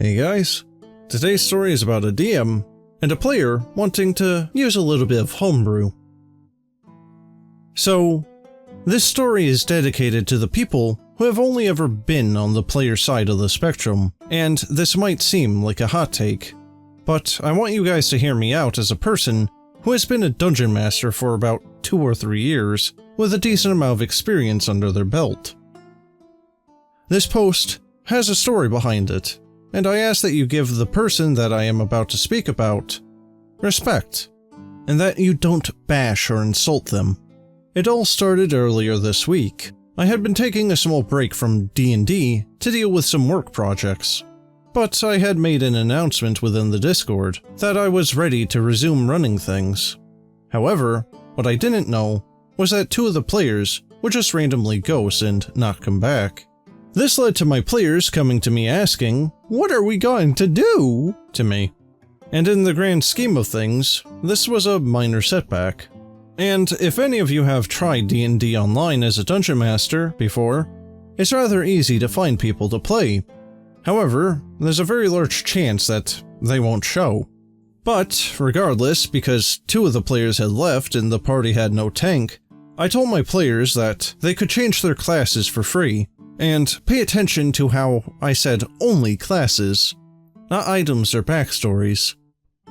Hey guys, today's story is about a DM and a player wanting to use a little bit of homebrew. So, this story is dedicated to the people who have only ever been on the player side of the spectrum, and this might seem like a hot take, but I want you guys to hear me out as a person who has been a dungeon master for about 2 or 3 years with a decent amount of experience under their belt. This post has a story behind it, and I ask that you give the person that I am about to speak about respect, and that you don't bash or insult them. It all started earlier this week. I had been taking a small break from D&D to deal with some work projects, but I had made an announcement within the Discord that I was ready to resume running things. However, what I didn't know was that 2 of the players would just randomly ghost and not come back. This led to my players coming to me asking, "What are we going to do?" to me. And in the grand scheme of things, this was a minor setback. And if any of you have tried D&D online as a dungeon master before, it's rather easy to find people to play. However, there's a very large chance that they won't show. But regardless, because 2 of the players had left and the party had no tank, I told my players that they could change their classes for free, and pay attention to how I said only classes, not items or backstories.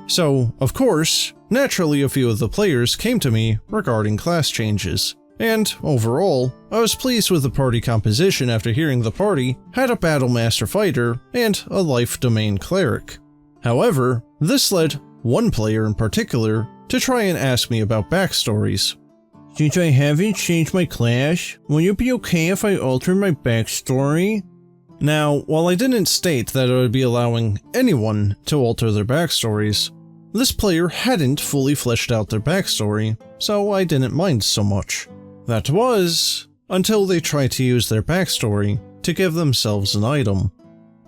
So, of course, naturally a few of the players came to me regarding class changes, and overall, I was pleased with the party composition after hearing the party had a Battlemaster Fighter and a Life Domain Cleric. However, this led one player in particular to try and ask me about backstories. "Since I haven't changed my class, will it be okay if I alter my backstory?" Now, while I didn't state that I would be allowing anyone to alter their backstories, this player hadn't fully fleshed out their backstory, so I didn't mind so much. That was, until they tried to use their backstory to give themselves an item.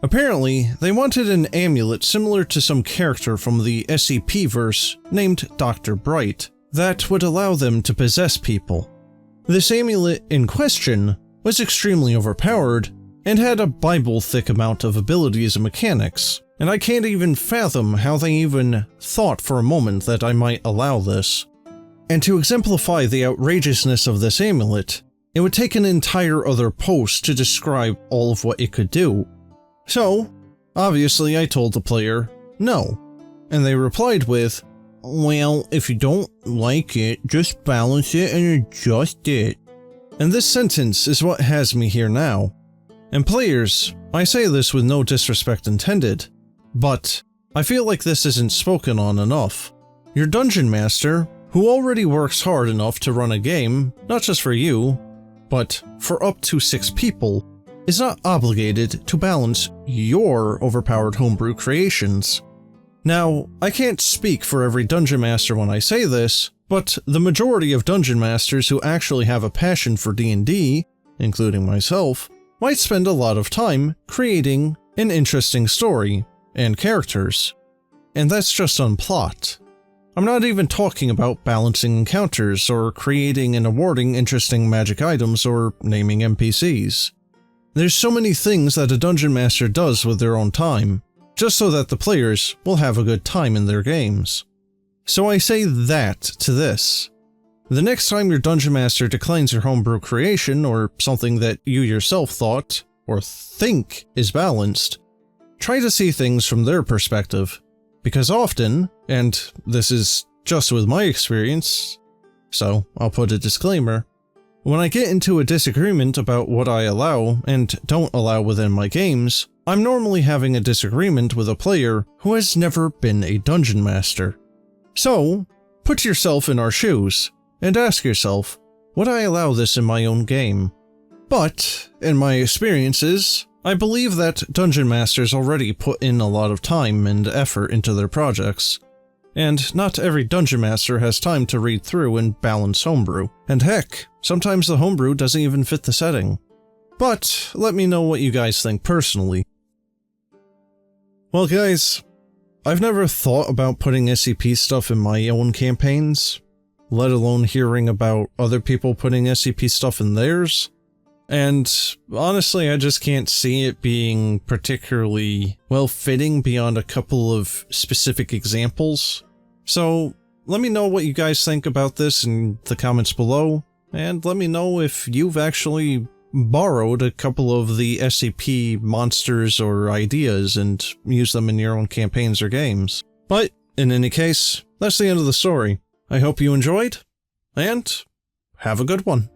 Apparently, they wanted an amulet similar to some character from the SCP verse named Dr. Bright, that would allow them to possess people. This amulet in question was extremely overpowered and had a Bible-thick amount of abilities and mechanics, and I can't even fathom how they even thought for a moment that I might allow this. And to exemplify the outrageousness of this amulet, it would take an entire other post to describe all of what it could do. So, obviously I told the player no, and they replied with, "Well, if you don't like it, just balance it and adjust it." And this sentence is what has me here now. And players, I say this with no disrespect intended, but I feel like this isn't spoken on enough. Your dungeon master, who already works hard enough to run a game, not just for you, but for up to 6 people, is not obligated to balance your overpowered homebrew creations. Now, I can't speak for every dungeon master when I say this, but the majority of dungeon masters who actually have a passion for D&D, including myself, might spend a lot of time creating an interesting story and characters. And that's just on plot. I'm not even talking about balancing encounters or creating and awarding interesting magic items or naming NPCs. There's so many things that a dungeon master does with their own time, just so that the players will have a good time in their games. So I say that to this. The next time your dungeon master declines your homebrew creation or something that you yourself thought or think is balanced, try to see things from their perspective, because often, and this is just with my experience, so I'll put a disclaimer, when I get into a disagreement about what I allow and don't allow within my games, I'm normally having a disagreement with a player who has never been a dungeon master. So, put yourself in our shoes, and ask yourself, would I allow this in my own game? But, in my experiences, I believe that dungeon masters already put in a lot of time and effort into their projects, and not every dungeon master has time to read through and balance homebrew, and heck, sometimes the homebrew doesn't even fit the setting. But, let me know what you guys think personally. Well guys, I've never thought about putting SCP stuff in my own campaigns, let alone hearing about other people putting SCP stuff in theirs. And honestly, I just can't see it being particularly well-fitting beyond a couple of specific examples. So let me know what you guys think about this in the comments below, and let me know if you've actually borrowed a couple of the SCP monsters or ideas and used them in your own campaigns or games. But in any case, that's the end of the story. I hope you enjoyed, and have a good one.